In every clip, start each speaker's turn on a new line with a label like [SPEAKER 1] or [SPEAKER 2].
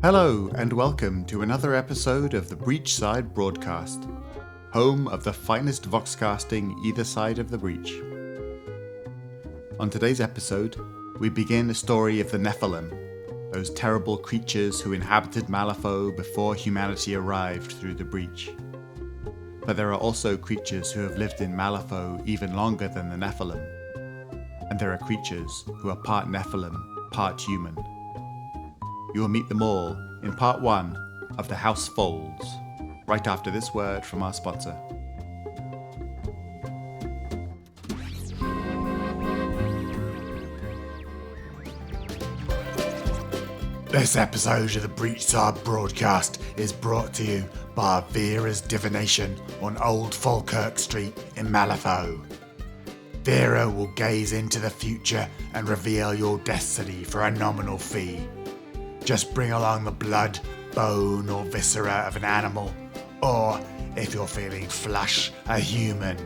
[SPEAKER 1] Hello and welcome to another episode of the Breachside Broadcast, home of the finest voxcasting either side of the breach. On today's episode, we begin the story of the Nephilim, those terrible creatures who inhabited Malifaux before humanity arrived through the breach. But there are also creatures who have lived in Malifaux even longer than the Nephilim, and there are creatures who are part Nephilim, part human. You will meet them all in part 1 of The House Folds, right after this word from our sponsor. This episode of the Breachside Broadcast is brought to you by Vera's Divination on Old Falkirk Street in Malifaux. Vera will gaze into the future and reveal your destiny for a nominal fee. Just bring along the blood, bone or viscera of an animal, or, if you're feeling flush, a human.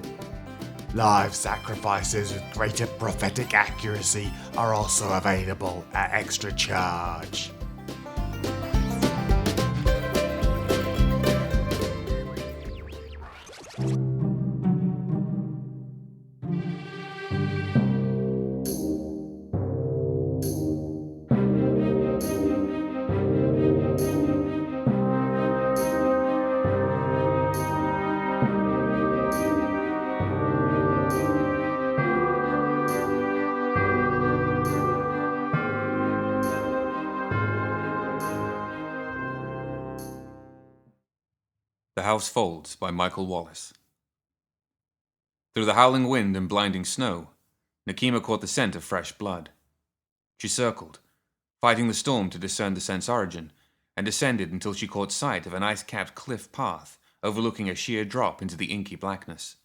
[SPEAKER 1] Live sacrifices with greater prophetic accuracy are also available at extra charge.
[SPEAKER 2] The House Folds by Michael Wallace. Through the howling wind and blinding snow, Nekima caught the scent of fresh blood. She circled, fighting the storm to discern the scent's origin, and descended until she caught sight of an ice-capped cliff path overlooking a sheer drop into the inky blackness.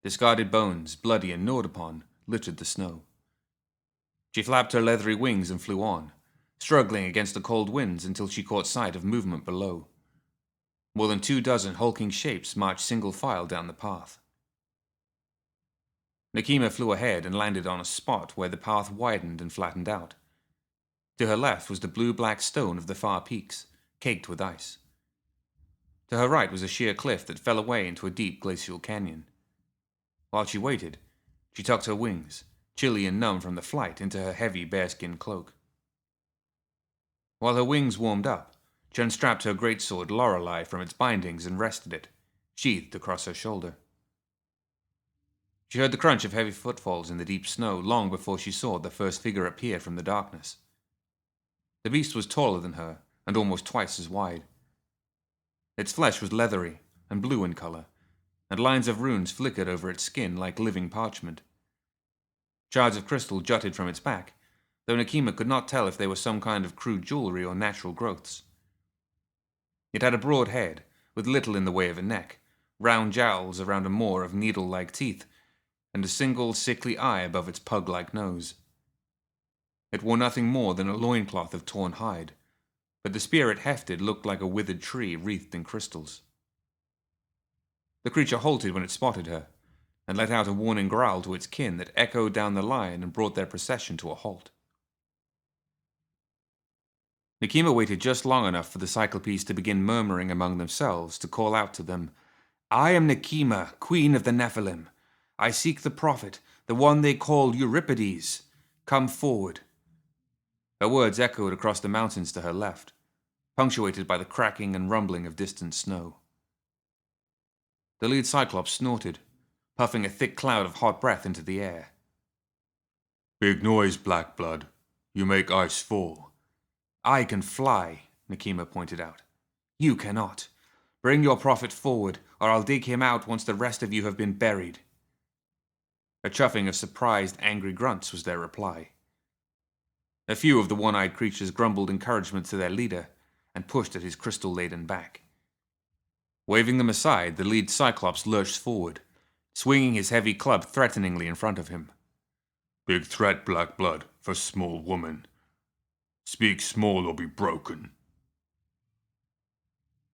[SPEAKER 2] Discarded bones, bloody and gnawed upon, littered the snow. She flapped her leathery wings and flew on, struggling against the cold winds until she caught sight of movement below. More than 24 hulking shapes marched single file down the path. Nekima flew ahead and landed on a spot where the path widened and flattened out. To her left was the blue-black stone of the far peaks, caked with ice. To her right was a sheer cliff that fell away into a deep glacial canyon. While she waited, she tucked her wings, chilly and numb from the flight, into her heavy bearskin cloak. While her wings warmed up, she unstrapped her greatsword Lorelei from its bindings and rested it, sheathed across her shoulder. She heard the crunch of heavy footfalls in the deep snow long before she saw the first figure appear from the darkness. The beast was taller than her and almost twice as wide. Its flesh was leathery and blue in color, and lines of runes flickered over its skin like living parchment. Shards of crystal jutted from its back, though Nekima could not tell if they were some kind of crude jewelry or natural growths. It had a broad head, with little in the way of a neck, round jowls around a moor of needle-like teeth, and a single sickly eye above its pug-like nose. It wore nothing more than a loincloth of torn hide, but the spear it hefted looked like a withered tree wreathed in crystals. The creature halted when it spotted her, and let out a warning growl to its kin that echoed down the line and brought their procession to a halt. Nekima waited just long enough for the cyclops to begin murmuring among themselves to call out to them, "I am Nekima, queen of the Nephilim. I seek the prophet, the one they call Euripides. Come forward." Her words echoed across the mountains to her left, punctuated by the cracking and rumbling of distant snow. The lead cyclops snorted, puffing a thick cloud of hot breath into the air. "Big noise, Black Blood. You make ice fall." "I can fly," Nekima pointed out. "You cannot. Bring your prophet forward, or I'll dig him out once the rest of you have been buried." A chuffing of surprised, angry grunts was their reply. A few of the one-eyed creatures grumbled encouragement to their leader and pushed at his crystal-laden back. Waving them aside, the lead cyclops lurched forward, swinging his heavy club threateningly in front of him. "Big threat, Black Blood, for small woman. Speak small or be broken."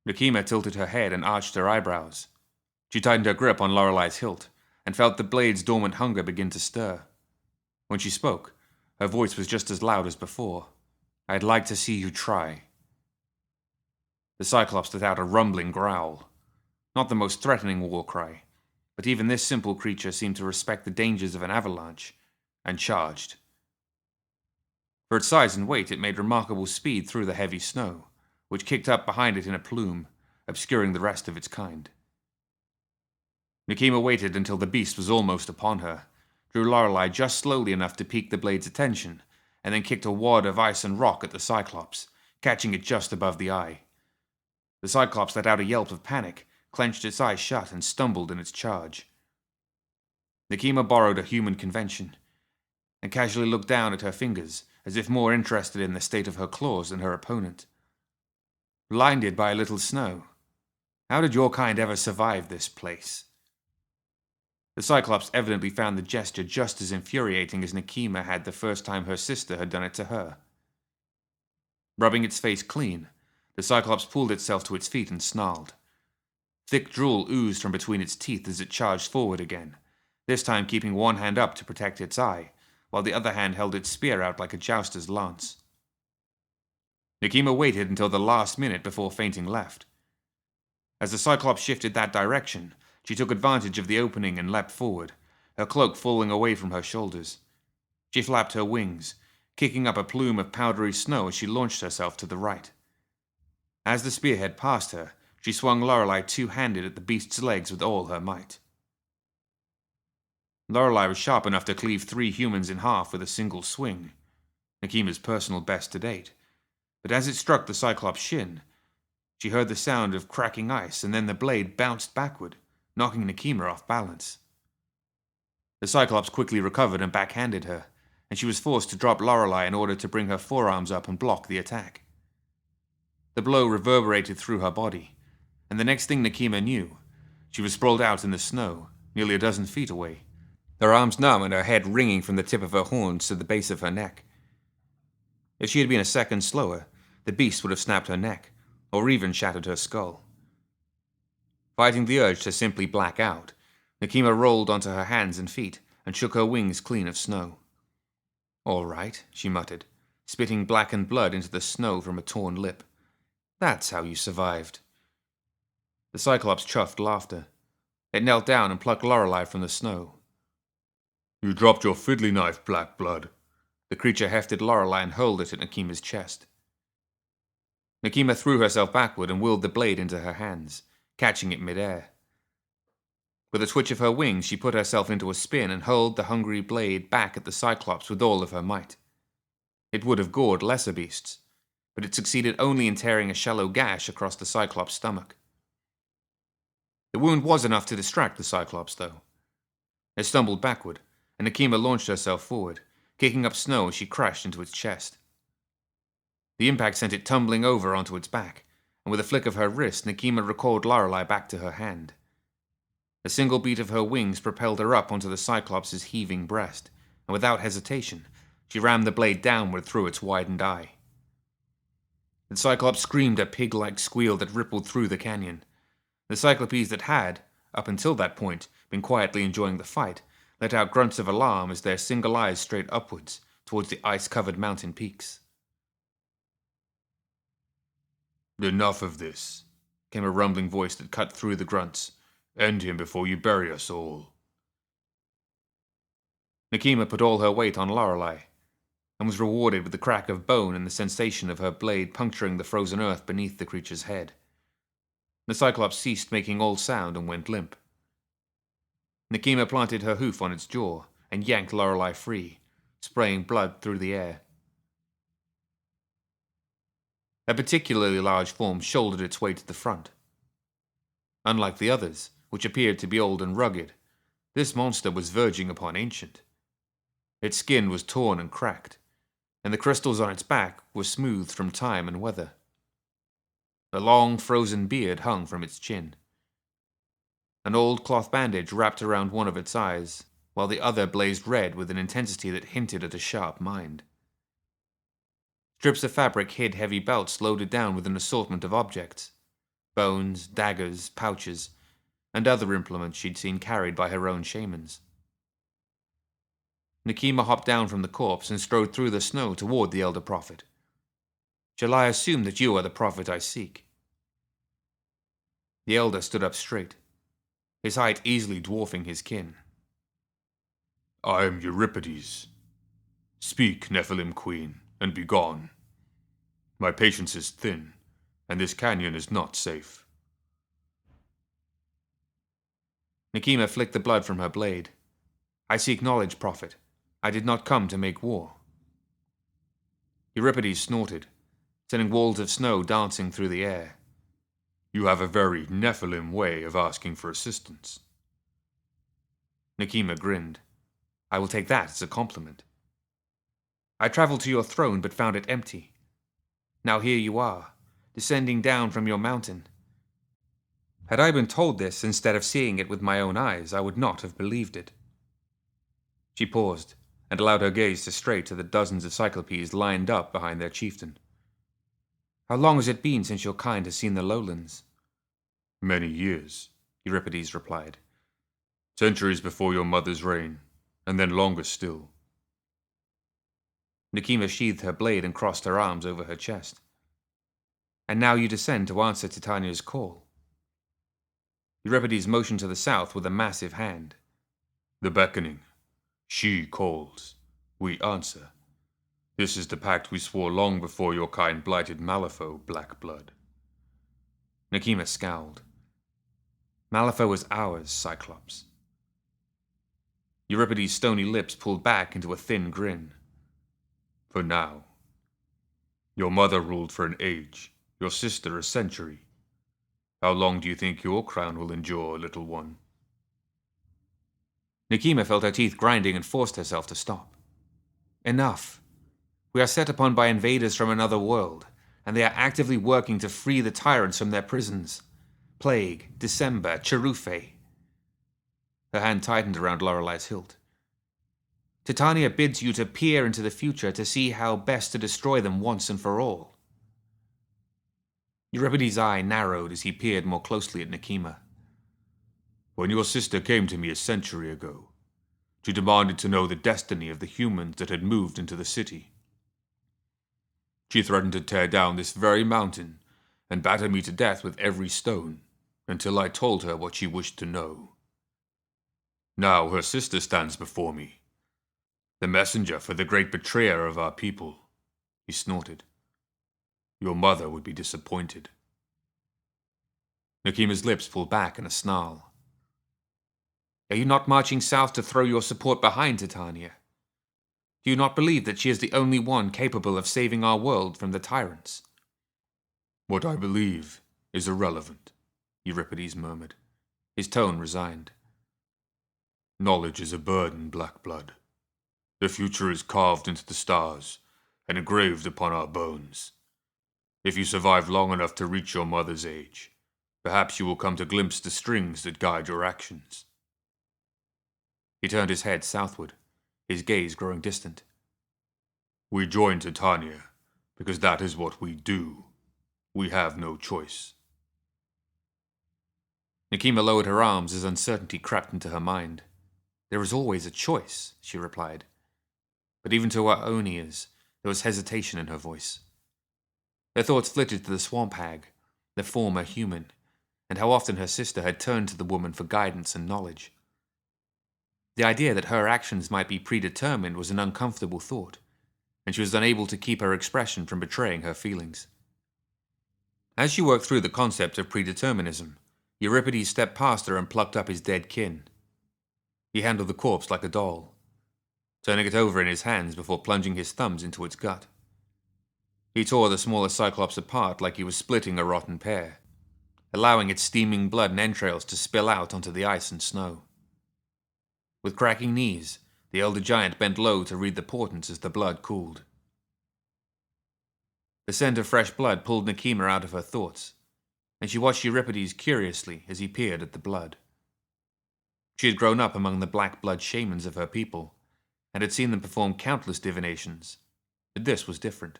[SPEAKER 2] Nekima tilted her head and arched her eyebrows. She tightened her grip on Lorelei's hilt, and felt the blade's dormant hunger begin to stir. When she spoke, her voice was just as loud as before. "I'd like to see you try." The cyclops let out a rumbling growl. Not the most threatening war cry, but even this simple creature seemed to respect the dangers of an avalanche, and charged. For its size and weight, it made remarkable speed through the heavy snow, which kicked up behind it in a plume, obscuring the rest of its kind. Nekima waited until the beast was almost upon her, drew Lorelei just slowly enough to pique the blade's attention, and then kicked a wad of ice and rock at the cyclops, catching it just above the eye. The cyclops let out a yelp of panic, clenched its eyes shut, and stumbled in its charge. Nekima borrowed a human convention, and casually looked down at her fingers, as if more interested in the state of her claws than her opponent. Blinded by a little snow. How did your kind ever survive this place? The cyclops evidently found the gesture just as infuriating as Nekima had the first time her sister had done it to her. Rubbing its face clean, the cyclops pulled itself to its feet and snarled. Thick drool oozed from between its teeth as it charged forward again, this time keeping one hand up to protect its eye, while the other hand held its spear out like a jouster's lance. Nekima waited until the last minute before feinting left. As the cyclops shifted that direction, she took advantage of the opening and leapt forward, her cloak falling away from her shoulders. She flapped her wings, kicking up a plume of powdery snow as she launched herself to the right. As the spearhead passed her, she swung Lorelei two-handed at the beast's legs with all her might. Lorelei was sharp enough to cleave 3 humans in half with a single swing, Nekima's personal best to date, but as it struck the cyclops' shin, she heard the sound of cracking ice, and then the blade bounced backward, knocking Nekima off balance. The cyclops quickly recovered and backhanded her, and she was forced to drop Lorelei in order to bring her forearms up and block the attack. The blow reverberated through her body, and the next thing Nekima knew, she was sprawled out in the snow, nearly a dozen feet away, her arms numb and her head ringing from the tip of her horns to the base of her neck. If she had been a second slower, the beast would have snapped her neck, or even shattered her skull. Fighting the urge to simply black out, Nekima rolled onto her hands and feet and shook her wings clean of snow. "All right," she muttered, spitting blackened blood into the snow from a torn lip. "That's how you survived." The cyclops chuffed laughter. It knelt down and plucked Lorelei from the snow. "You dropped your fiddly knife, Black Blood." The creature hefted Lorelei and hurled it at Nekima's chest. Nekima threw herself backward and whirled the blade into her hands, catching it mid-air. With a twitch of her wings, she put herself into a spin and hurled the hungry blade back at the cyclops with all of her might. It would have gored lesser beasts, but it succeeded only in tearing a shallow gash across the cyclops' stomach. The wound was enough to distract the cyclops, though. It stumbled backward, and Nekima launched herself forward, kicking up snow as she crashed into its chest. The impact sent it tumbling over onto its back, and with a flick of her wrist, Nekima recalled Lorelei back to her hand. A single beat of her wings propelled her up onto the cyclops' heaving breast, and without hesitation, she rammed the blade downward through its widened eye. The cyclops screamed a pig-like squeal that rippled through the canyon. The cyclopes that had, up until that point, been quietly enjoying the fight, let out grunts of alarm as their single eyes strayed upwards towards the ice-covered mountain peaks. "Enough of this," came a rumbling voice that cut through the grunts. "End him before you bury us all." Nekima put all her weight on Lorelei, and was rewarded with the crack of bone and the sensation of her blade puncturing the frozen earth beneath the creature's head. The cyclops ceased making all sound and went limp. Nekima planted her hoof on its jaw and yanked Lorelei free, spraying blood through the air. A particularly large form shouldered its way to the front. Unlike the others, which appeared to be old and rugged, this monster was verging upon ancient. Its skin was torn and cracked, and the crystals on its back were smoothed from time and weather. A long, frozen beard hung from its chin. An old cloth bandage wrapped around one of its eyes, while the other blazed red with an intensity that hinted at a sharp mind. Strips of fabric hid heavy belts loaded down with an assortment of objects: bones, daggers, pouches, and other implements she'd seen carried by her own shamans. Nekima hopped down from the corpse and strode through the snow toward the elder prophet. "Shall I assume that you are the prophet I seek?" The elder stood up straight, his height easily dwarfing his kin.
[SPEAKER 3] I am Euripides. Speak, Nephilim Queen, and be gone. My patience is thin, and this canyon is not safe.
[SPEAKER 2] Nekima flicked the blood from her blade. I seek knowledge, prophet. I did not come to make war. Euripides snorted, sending walls of snow dancing through the air.
[SPEAKER 3] You have a very Nephilim way of asking for assistance.
[SPEAKER 2] Nekima grinned. I will take that as a compliment. I traveled to your throne but found it empty. Now here you are, descending down from your mountain. Had I been told this instead of seeing it with my own eyes, I would not have believed it. She paused and allowed her gaze to stray to the dozens of cyclopes lined up behind their chieftain. How long has it been since your kind has seen the lowlands?
[SPEAKER 3] Many years,
[SPEAKER 2] Euripides replied.
[SPEAKER 3] Centuries before your mother's reign, and then longer still.
[SPEAKER 2] Nekima sheathed her blade and crossed her arms over her chest. And now you descend to answer Titania's call. Euripides motioned to the south with a massive hand.
[SPEAKER 3] The beckoning. She calls. We answer. This is the pact we swore long before your kind blighted Malifaux, Black Blood.
[SPEAKER 2] Nekima scowled. Malifaux is ours, Cyclops. Euripides' stony lips pulled back into a thin grin.
[SPEAKER 3] For now. Your mother ruled for an age, your sister a century. How long do you think your crown will endure, little one?
[SPEAKER 2] Nekima felt her teeth grinding and forced herself to stop. Enough. We are set upon by invaders from another world, and they are actively working to free the tyrants from their prisons. Plague, December, Cherufe. Her hand tightened around Lorelei's hilt. Titania bids you to peer into the future to see how best to destroy them once and for all. Euripides' eye narrowed as he peered more closely at Nekima.
[SPEAKER 3] When your sister came to me a century ago, she demanded to know the destiny of the humans that had moved into the city. She threatened to tear down this very mountain and batter me to death with every stone, until I told her what she wished to know. Now her sister stands before me, the messenger for the great betrayer of our people.
[SPEAKER 2] He snorted.
[SPEAKER 3] Your mother would be disappointed.
[SPEAKER 2] Nekima's lips pulled back in a snarl. Are you not marching south to throw your support behind Titania? Do you not believe that she is the only one capable of saving our world from the tyrants?
[SPEAKER 3] What I believe is irrelevant,
[SPEAKER 2] Euripides murmured, his tone resigned.
[SPEAKER 3] Knowledge is a burden, Black Blood. The future is carved into the stars and engraved upon our bones. If you survive long enough to reach your mother's age, perhaps you will come to glimpse the strings that guide your actions.
[SPEAKER 2] He turned his head southward, his gaze growing distant.
[SPEAKER 3] We join Titania because that is what we do. We have no choice.
[SPEAKER 2] Nekima lowered her arms as uncertainty crept into her mind. There is always a choice, she replied. But even to her own ears, there was hesitation in her voice. Their thoughts flitted to the swamp hag, the former human, and how often her sister had turned to the woman for guidance and knowledge. The idea that her actions might be predetermined was an uncomfortable thought, and she was unable to keep her expression from betraying her feelings. As she worked through the concept of predeterminism, Euripides stepped past her and plucked up his dead kin. He handled the corpse like a doll, turning it over in his hands before plunging his thumbs into its gut. He tore the smaller cyclops apart like he was splitting a rotten pear, allowing its steaming blood and entrails to spill out onto the ice and snow. With cracking knees, the elder giant bent low to read the portents as the blood cooled. The scent of fresh blood pulled Nekima out of her thoughts, and she watched Euripides curiously as he peered at the blood. She had grown up among the black blood shamans of her people, and had seen them perform countless divinations, but this was different.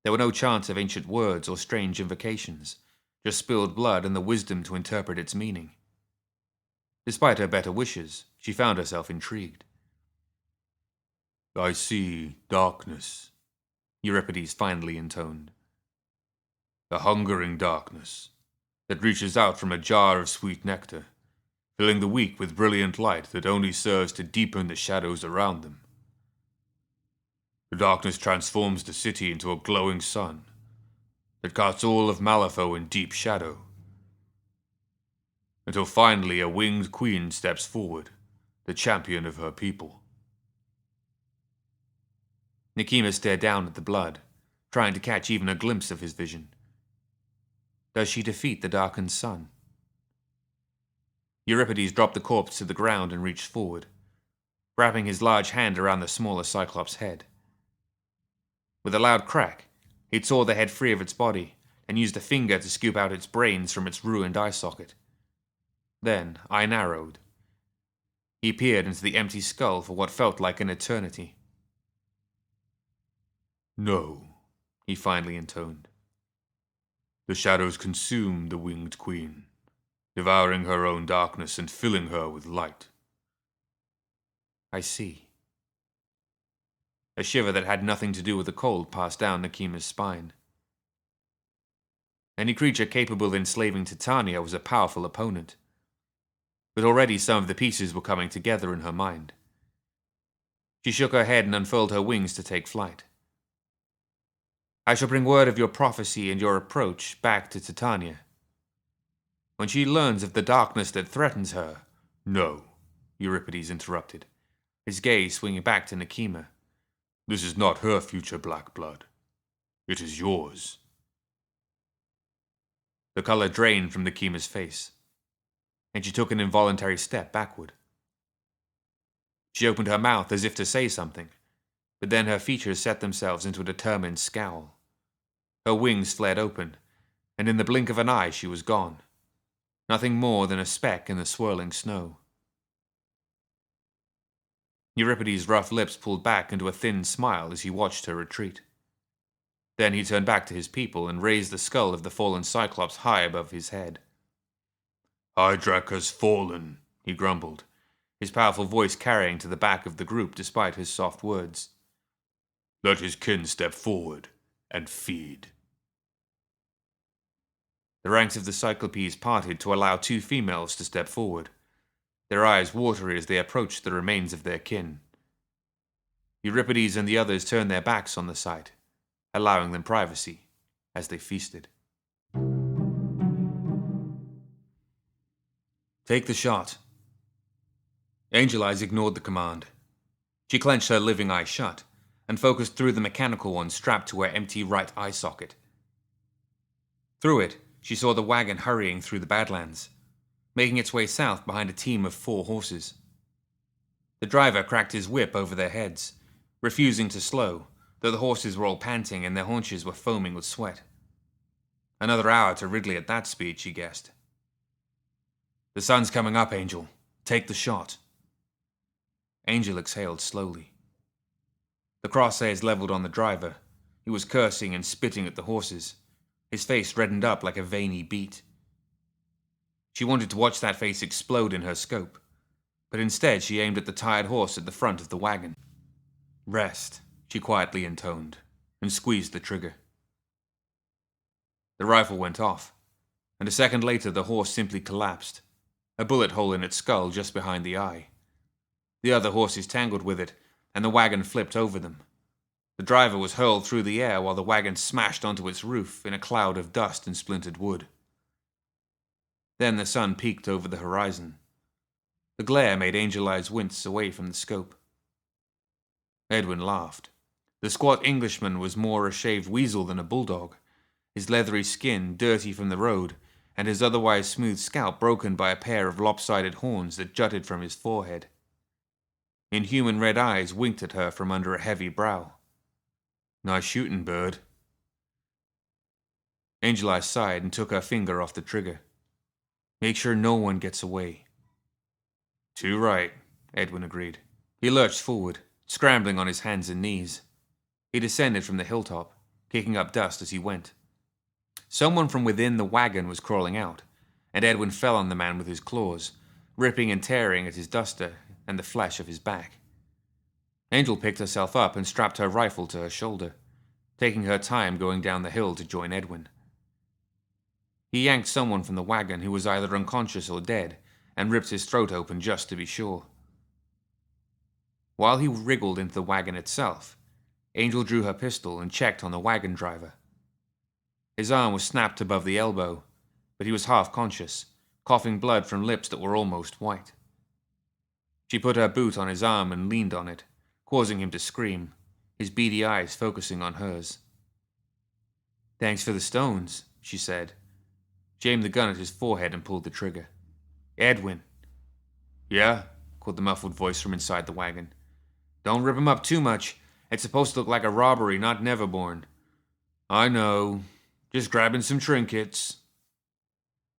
[SPEAKER 2] There were no chants of ancient words or strange invocations, just spilled blood and the wisdom to interpret its meaning. Despite her better wishes, she found herself intrigued.
[SPEAKER 3] I see darkness,
[SPEAKER 2] Euripides finally intoned.
[SPEAKER 3] A hungering darkness that reaches out from a jar of sweet nectar, filling the weak with brilliant light that only serves to deepen the shadows around them. The darkness transforms the city into a glowing sun that casts all of Malifaux in deep shadow, until finally a winged queen steps forward, the champion of her people.
[SPEAKER 2] Nekima stared down at the blood, trying to catch even a glimpse of his vision. Does she defeat the darkened sun? Euripides dropped the corpse to the ground and reached forward, wrapping his large hand around the smaller cyclops' head. With a loud crack, he tore the head free of its body and used a finger to scoop out its brains from its ruined eye socket. Then, eye narrowed. He peered into the empty skull for what felt like an eternity.
[SPEAKER 3] "No," he finally intoned. "The shadows consume the winged queen, devouring her own darkness and filling her with light."
[SPEAKER 2] I see. A shiver that had nothing to do with the cold passed down Nekima's spine. Any creature capable of enslaving Titania was a powerful opponent, but already some of the pieces were coming together in her mind. She shook her head and unfurled her wings to take flight. I shall bring word of your prophecy and your approach back to Titania. When she learns of the darkness that threatens her—
[SPEAKER 3] "No,"
[SPEAKER 2] Euripides interrupted, his gaze swinging back to Nekima.
[SPEAKER 3] "This is not her future black blood. It is yours."
[SPEAKER 2] The color drained from Nekima's face, and she took an involuntary step backward. She opened her mouth as if to say something, but then her features set themselves into a determined scowl. Her wings flared open, and in the blink of an eye she was gone, nothing more than a speck in the swirling snow. Euripides' rough lips pulled back into a thin smile as he watched her retreat. Then he turned back to his people and raised the skull of the fallen Cyclops high above his head.
[SPEAKER 3] "Hydrak has fallen," he grumbled,
[SPEAKER 2] his powerful voice carrying to the back of the group despite his soft words.
[SPEAKER 3] "Let his kin step forward and feed."
[SPEAKER 2] The ranks of the Cyclopes parted to allow two females to step forward, their eyes watery as they approached the remains of their kin. Euripides and the others turned their backs on the sight, allowing them privacy as they feasted. Take the shot. Angel Eyes ignored the command. She clenched her living eye shut and focused through the mechanical one strapped to her empty right eye socket. Through it, she saw the wagon hurrying through the Badlands, making its way south behind a team of 4 horses. The driver cracked his whip over their heads, refusing to slow, though the horses were all panting and their haunches were foaming with sweat. Another hour to Ridley at that speed, she guessed. The sun's coming up, Angel. Take the shot. Angel exhaled slowly. The crosshairs leveled on the driver. He was cursing and spitting at the horses. His face reddened up like a veiny beet. She wanted to watch that face explode in her scope, but instead she aimed at the tired horse at the front of the wagon. Rest, she quietly intoned, and squeezed the trigger. The rifle went off, and a second later the horse simply collapsed, a bullet hole in its skull just behind the eye. The other horses tangled with it, and the wagon flipped over them. The driver was hurled through the air while the wagon smashed onto its roof in a cloud of dust and splintered wood. Then the sun peeked over the horizon. The glare made Angel Eyes wince away from the scope. Edwin laughed. The squat Englishman was more a shaved weasel than a bulldog, his leathery skin dirty from the road, and his otherwise smooth scalp broken by a pair of lopsided horns that jutted from his forehead. Inhuman red eyes winked at her from under a heavy brow. "Nice shooting, bird." Angel Eyes sighed and took her finger off the trigger. "Make sure no one gets away." "Too right," Edwin agreed. He lurched forward, scrambling on his hands and knees. He descended from the hilltop, kicking up dust as he went. Someone from within the wagon was crawling out, and Edwin fell on the man with his claws, ripping and tearing at his duster and the flesh of his back. Angel picked herself up and strapped her rifle to her shoulder, taking her time going down the hill to join Edwin. He yanked someone from the wagon who was either unconscious or dead, and ripped his throat open just to be sure. While he wriggled into the wagon itself, Angel drew her pistol and checked on the wagon driver. His arm was snapped above the elbow, but he was half conscious, coughing blood from lips that were almost white. She put her boot on his arm and leaned on it, causing him to scream, his beady eyes focusing on hers. "Thanks for the stones," she said. She aimed the gun at his forehead and pulled the trigger. "Edwin." "Yeah?" called the muffled voice from inside the wagon. "Don't rip him up too much. It's supposed to look like a robbery, not Neverborn." "I know. Just grabbing some trinkets."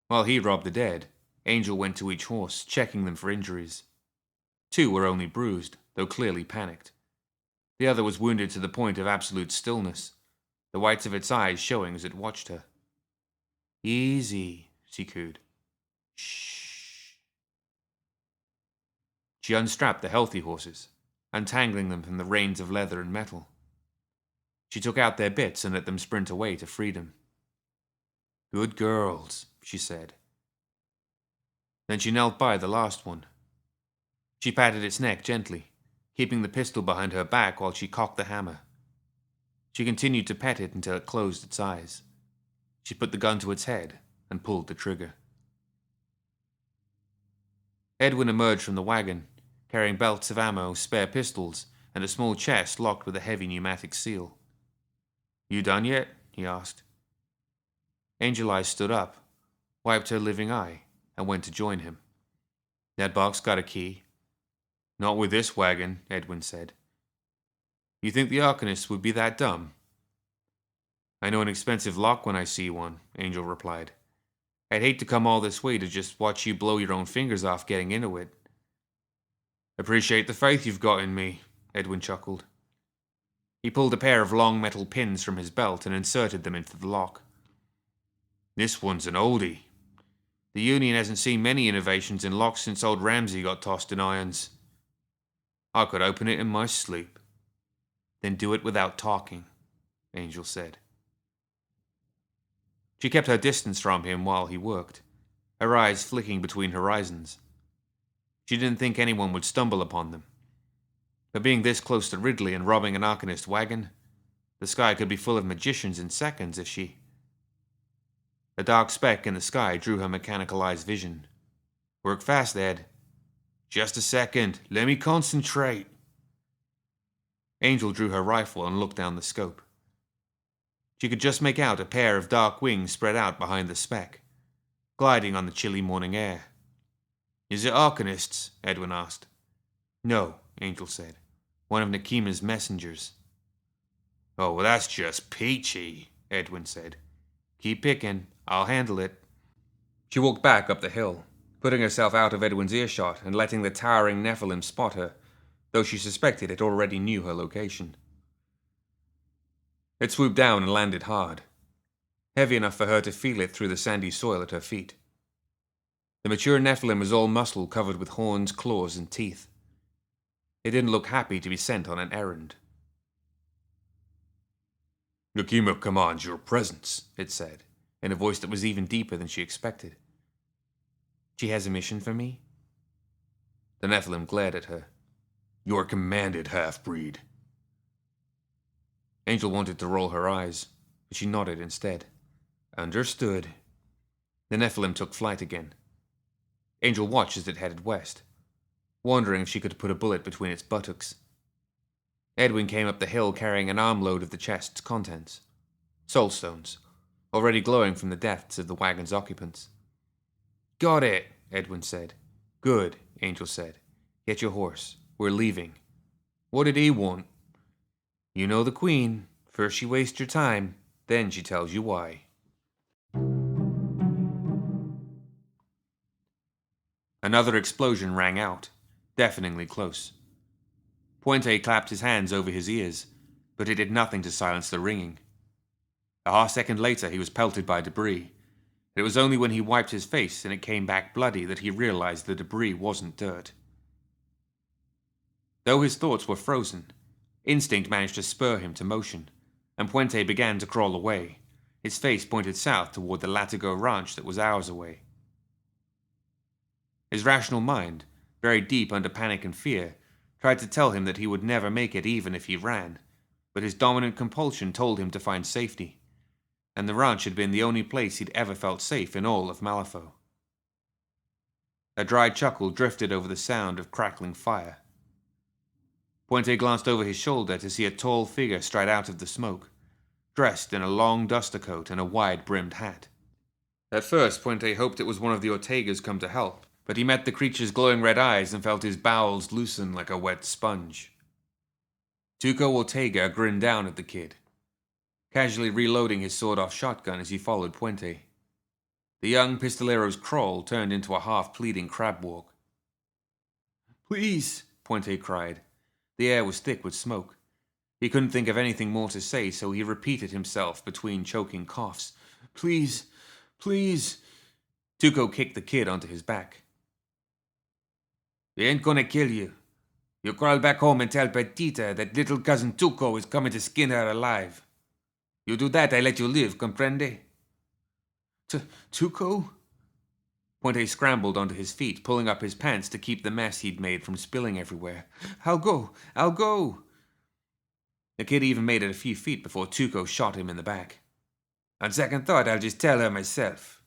[SPEAKER 2] While he robbed the dead, Angel went to each horse, checking them for injuries. 2 were only bruised, though clearly panicked. The other was wounded to the point of absolute stillness, the whites of its eyes showing as it watched her. "Easy," she cooed. "Shh." She unstrapped the healthy horses, untangling them from the reins of leather and metal. She took out their bits and let them sprint away to freedom. "Good girls," she said. Then she knelt by the last one. She patted its neck gently, keeping the pistol behind her back while she cocked the hammer. She continued to pet it until it closed its eyes. She put the gun to its head and pulled the trigger. Edwin emerged from the wagon, carrying belts of ammo, spare pistols, and a small chest locked with a heavy pneumatic seal. "You done yet?" he asked. Angel Eyes stood up, wiped her living eye, and went to join him. "That box got a key?" "Not with this wagon," Edwin said. "You think the Arcanists would be that dumb?" "I know an expensive lock when I see one," Angel replied. "I'd hate to come all this way to just watch you blow your own fingers off getting into it." "Appreciate the faith you've got in me," Edwin chuckled. He pulled a pair of long metal pins from his belt and inserted them into the lock. "This one's an oldie. The Union hasn't seen many innovations in locks since old Ramsey got tossed in irons. I could open it in my sleep." "Then do it without talking," Angel said. She kept her distance from him while he worked, her eyes flicking between horizons. She didn't think anyone would stumble upon them. But being this close to Ridley and robbing an Arcanist wagon, the sky could be full of magicians in seconds if she... A dark speck in the sky drew her mechanicalized vision. "Work fast, Ed." "Just a second. Let me concentrate." Angel drew her rifle and looked down the scope. She could just make out a pair of dark wings spread out behind the speck, gliding on the chilly morning air. "Is it Arcanists?" Edwin asked. "No," Angel said. "One of Nekima's messengers." "Oh, well, that's just peachy," Edwin said. "Keep picking. I'll handle it." She walked back up the hill, putting herself out of Edwin's earshot and letting the towering Nephilim spot her, though she suspected it already knew her location. It swooped down and landed hard, heavy enough for her to feel it through the sandy soil at her feet. The mature Nephilim was all muscle covered with horns, claws, and teeth. It didn't look happy to be sent on an errand. "Nekima commands your presence," it said, in a voice that was even deeper than she expected. "She has a mission for me?" The Nephilim glared at her. "You're commanded, half-breed." Angel wanted to roll her eyes, but she nodded instead. "Understood." The Nephilim took flight again. Angel watched as it headed west, wondering if she could put a bullet between its buttocks. Edwin came up the hill carrying an armload of the chest's contents. Soulstones, already glowing from the deaths of the wagon's occupants. "Got it," Edwin said. "Good," Angel said. "Get your horse. We're leaving." "What did he want?" "You know the Queen. First she wastes your time, then she tells you why." Another explosion rang out, deafeningly close. Puente clapped his hands over his ears, but it did nothing to silence the ringing. A half-second later he was pelted by debris. It was only when he wiped his face and it came back bloody that he realized the debris wasn't dirt. Though his thoughts were frozen, instinct managed to spur him to motion, and Puente began to crawl away, His face pointed south toward the Latigo ranch that was hours away. His rational mind, very deep under panic and fear, tried to tell him that he would never make it even if he ran, but his dominant compulsion told him to find safety, and the ranch had been the only place he'd ever felt safe in all of Malifaux. A dry chuckle drifted over the sound of crackling fire. Puente glanced over his shoulder to see a tall figure stride out of the smoke, dressed in a long duster coat and a wide-brimmed hat. At first, Puente hoped it was one of the Ortegas come to help, but he met the creature's glowing red eyes and felt his bowels loosen like a wet sponge. Tuco Ortega grinned down at the kid, casually reloading his sawed-off shotgun as he followed Puente. The young pistolero's crawl turned into a half-pleading crab walk. "Please," Puente cried. The air was thick with smoke. He couldn't think of anything more to say, so he repeated himself between choking coughs. "Please, please." Tuco kicked the kid onto his back. "They ain't gonna kill you. You crawl back home and tell Petita that little cousin Tuco is coming to skin her alive. You do that, I let you live, comprende?" "Tuco?" Puente scrambled onto his feet, pulling up his pants to keep the mess he'd made from spilling everywhere. I'll go. The kid even made it a few feet before Tuco shot him in the back. "On second thought, I'll just tell her myself."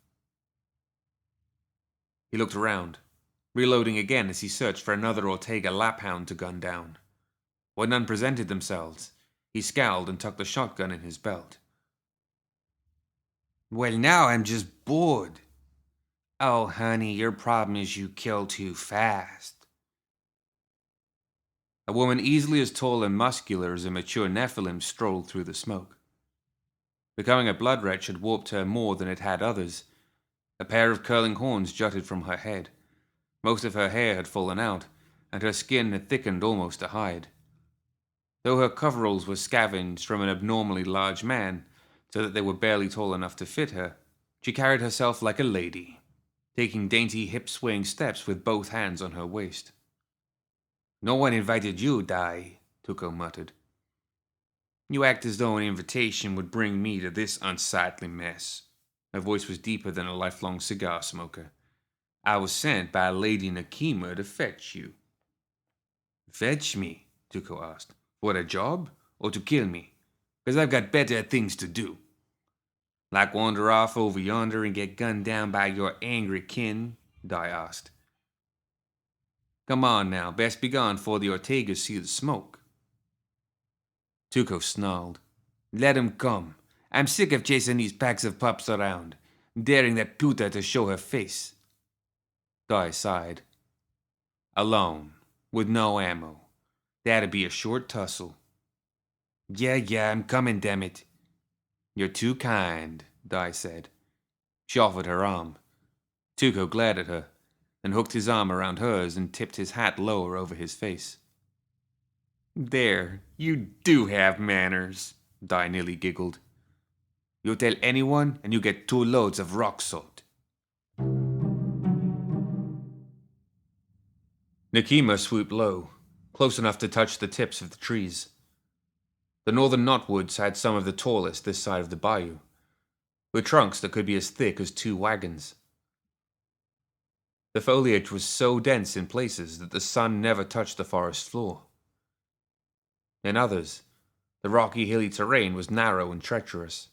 [SPEAKER 2] He looked around, reloading again as he searched for another Ortega laphound to gun down. When none presented themselves, he scowled and tucked the shotgun in his belt. "Well, now I'm just bored." "Oh, honey, your problem is you kill too fast." A woman easily as tall and muscular as a mature Nephilim strolled through the smoke. Becoming a blood wretch had warped her more than it had others. A pair of curling horns jutted from her head. Most of her hair had fallen out, and her skin had thickened almost to hide. Though her coveralls were scavenged from an abnormally large man, so that they were barely tall enough to fit her, she carried herself like a lady, taking dainty hip-swaying steps with both hands on her waist. "No one invited you, Dai," Tuco muttered. "You act as though an invitation would bring me to this unsightly mess." Her voice was deeper than a lifelong cigar smoker. "I was sent by Lady Nekima to fetch you." "Fetch me?" Tuco asked. "For a job? Or to kill me? Because I've got better things to do." "Like wander off over yonder and get gunned down by your angry kin?" Dai asked. "Come on now, best be gone before the Ortegas see the smoke." Tuco snarled. "Let 'em come. I'm sick of chasing these packs of pups around, daring that puta to show her face." Dai sighed. "Alone, with no ammo. That'd be a short tussle." Yeah, I'm coming, dammit." "You're too kind," Dai said. She offered her arm. Tuco glared at her, then hooked his arm around hers and tipped his hat lower over his face. "There, you do have manners," Dai nearly giggled. "You tell anyone and you get 2 loads of rock salt." Nekima swooped low, close enough to touch the tips of the trees. The northern knotwoods had some of the tallest this side of the bayou, with trunks that could be as thick as 2 wagons. The foliage was so dense in places that the sun never touched the forest floor. In others, the rocky, hilly terrain was narrow and treacherous.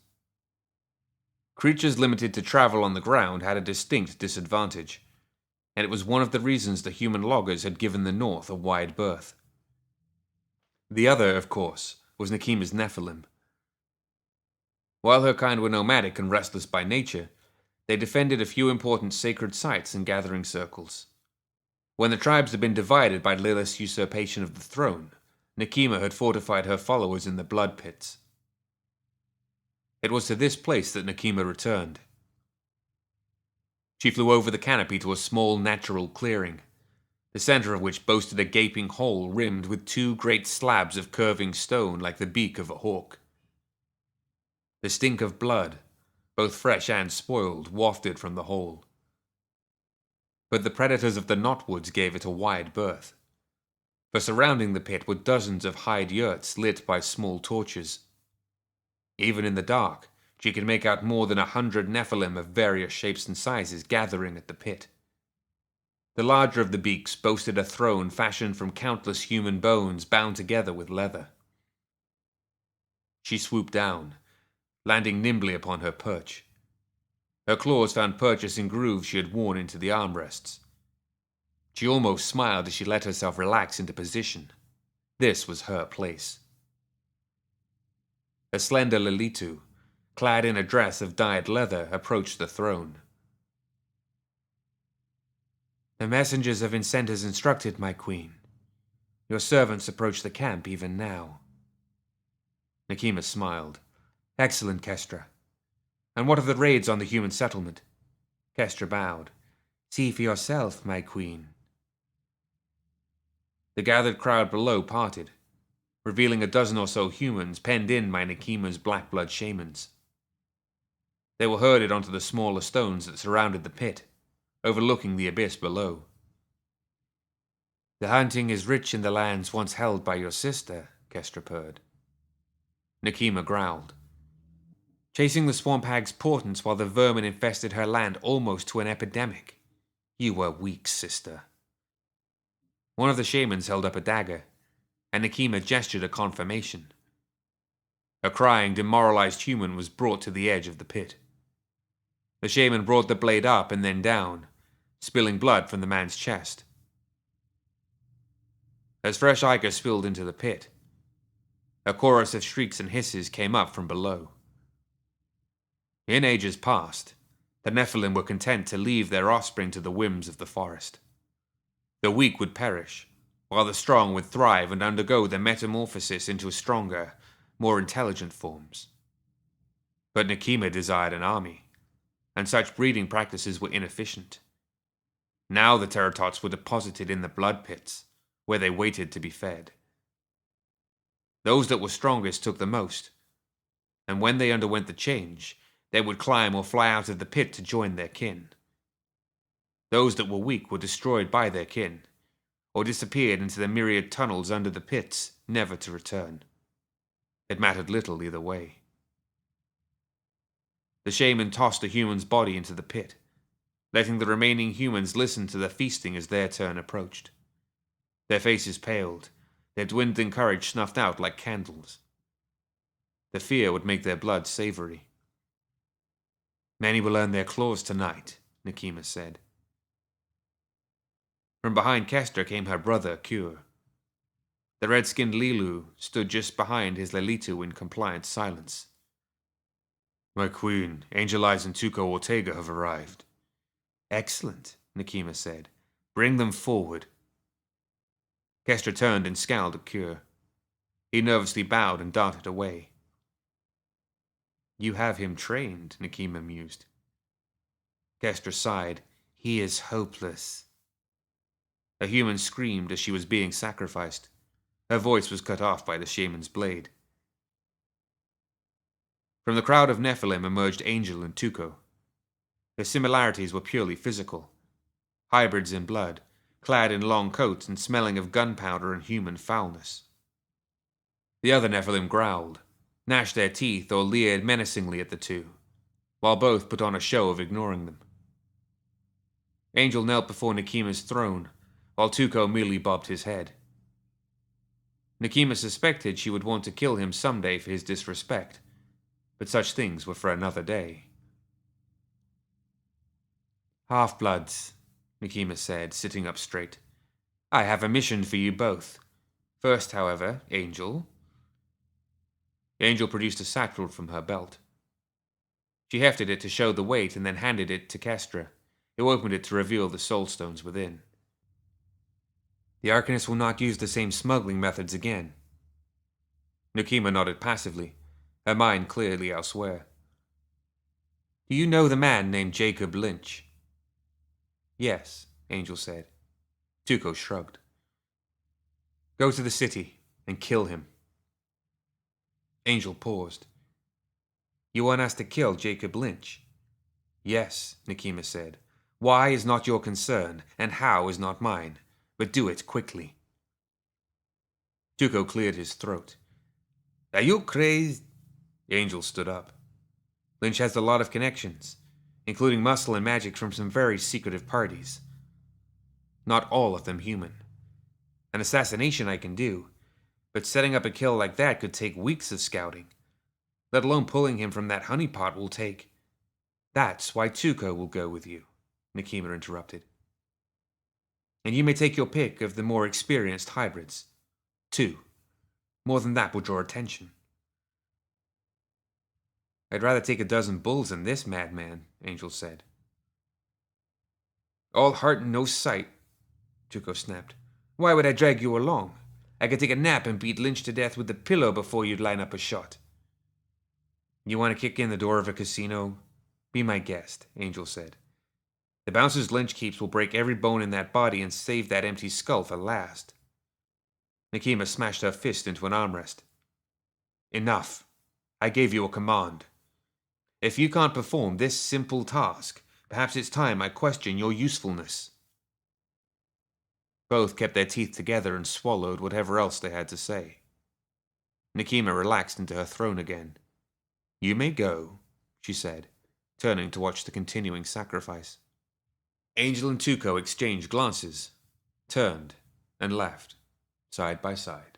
[SPEAKER 2] Creatures limited to travel on the ground had a distinct disadvantage, and it was one of the reasons the human loggers had given the north a wide berth. The other, of course, was Nekima's Nephilim. While her kind were nomadic and restless by nature, they defended a few important sacred sites and gathering circles. When the tribes had been divided by Lilith's usurpation of the throne, Nekima had fortified her followers in the blood pits. It was to this place that Nekima returned. She flew over the canopy to a small natural clearing, the center of which boasted a gaping hole rimmed with 2 great slabs of curving stone like the beak of a hawk. The stink of blood, both fresh and spoiled, wafted from the hole. But the predators of the knotwoods gave it a wide berth, for surrounding the pit were dozens of hide yurts lit by small torches. Even in the dark, She could make out more than 100 Nephilim of various shapes and sizes gathering at the pit. The larger of the beaks boasted a throne fashioned from countless human bones bound together with leather. She swooped down, landing nimbly upon her perch. Her claws found purchase in grooves she had worn into the armrests. She almost smiled as she let herself relax into position. This was her place. A slender Lelitu, clad in a dress of dyed leather, approached the throne. "The messengers of Incent has instructed, my queen. Your servants approach the camp even now." Nekima smiled. "Excellent, Kestra. And what of the raids on the human settlement?" Kestra bowed. "See for yourself, my queen." The gathered crowd below parted, revealing a dozen or so humans penned in by Nekima's black blood shamans. They were herded onto the smaller stones that surrounded the pit, overlooking the abyss below. "The hunting is rich in the lands once held by your sister," Kestra purred. Nekima growled. "Chasing the swamp hag's portents while the vermin infested her land almost to an epidemic. You were weak, sister." One of the shamans held up a dagger, and Nekima gestured a confirmation. A crying, demoralized human was brought to the edge of the pit. The shaman brought the blade up and then down, spilling blood from the man's chest. As fresh ichor spilled into the pit, a chorus of shrieks and hisses came up from below. In ages past, the Nephilim were content to leave their offspring to the whims of the forest. The weak would perish, while the strong would thrive and undergo their metamorphosis into stronger, more intelligent forms. But Nekima desired an army, and such breeding practices were inefficient. Now the teratots were deposited in the blood pits, where they waited to be fed. Those that were strongest took the most, and when they underwent the change, they would climb or fly out of the pit to join their kin. Those that were weak were destroyed by their kin, or disappeared into the myriad tunnels under the pits, never to return. It mattered little either way. The shaman tossed a human's body into the pit, letting the remaining humans listen to the feasting as their turn approached. Their faces paled, their dwindling courage snuffed out like candles. The fear would make their blood savory. "Many will earn their claws tonight," Nekima said. From behind Kestra came her brother, Cure. The red-skinned Lilu stood just behind his Lelitu in compliant silence. "My queen, Angel Eyes and Tuco Ortega have arrived." "Excellent," Nekima said. "Bring them forward." Kestra turned and scowled at Cure. He nervously bowed and darted away. "You have him trained," Nekima mused. Kestra sighed. "He is hopeless." A human screamed as she was being sacrificed. Her voice was cut off by the shaman's blade. From the crowd of Nephilim emerged Angel and Tuco. Their similarities were purely physical. Hybrids in blood, clad in long coats and smelling of gunpowder and human foulness. The other Nephilim growled, gnashed their teeth or leered menacingly at the two, while both put on a show of ignoring them. Angel knelt before Nekima's throne, while Tuco merely bobbed his head. Nekima suspected she would want to kill him someday for his disrespect, but such things were for another day. "Half-bloods," Nekima said, sitting up straight. "I have a mission for you both. First, however, Angel." Angel produced a satchel from her belt. She hefted it to show the weight and then handed it to Kestra, who opened it to reveal the soul stones within. "The Arcanist will not use the same smuggling methods again." Nekima nodded passively, her mind clearly elsewhere. "Do you know the man named Jacob Lynch?" "Yes," Angel said. Tuco shrugged. "Go to the city and kill him." Angel paused. "You want us to kill Jacob Lynch?" "Yes," Nekima said. "Why is not your concern, and how is not mine. But do it quickly." Tuco cleared his throat. "Are you crazy?" Angel stood up. Lynch has a lot of connections, including muscle and magic from some very secretive parties. Not all of them human. An assassination I can do, but setting up a kill like that could take weeks of scouting. Let alone pulling him from that honeypot will take. That's why Tuco will go with you, Nekima interrupted. And you may take your pick of the more experienced hybrids. 2. More than that will draw attention. I'd rather take a dozen bulls than this madman, Angel said. All heart and no sight, Tuco snapped. Why would I drag you along? I could take a nap and beat Lynch to death with a pillow before you'd line up a shot. You want to kick in the door of a casino? Be my guest, Angel said. The bouncers Lynch keeps will break every bone in that body and save that empty skull for last. Nekima smashed her fist into an armrest. Enough. I gave you a command. If you can't perform this simple task, perhaps it's time I question your usefulness. Both kept their teeth together and swallowed whatever else they had to say. Nekima relaxed into her throne again. You may go, she said, turning to watch the continuing sacrifice. Angel and Tuco exchanged glances, turned, and left, side by side.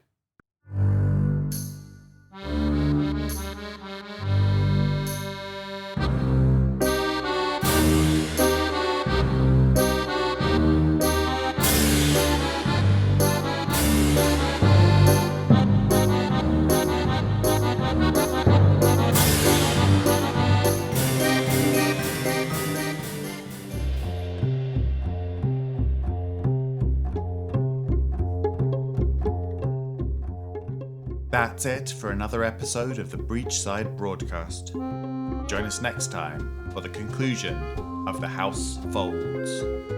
[SPEAKER 1] That's it for another episode of the Breachside Broadcast. Join us next time for the conclusion of The House Folds.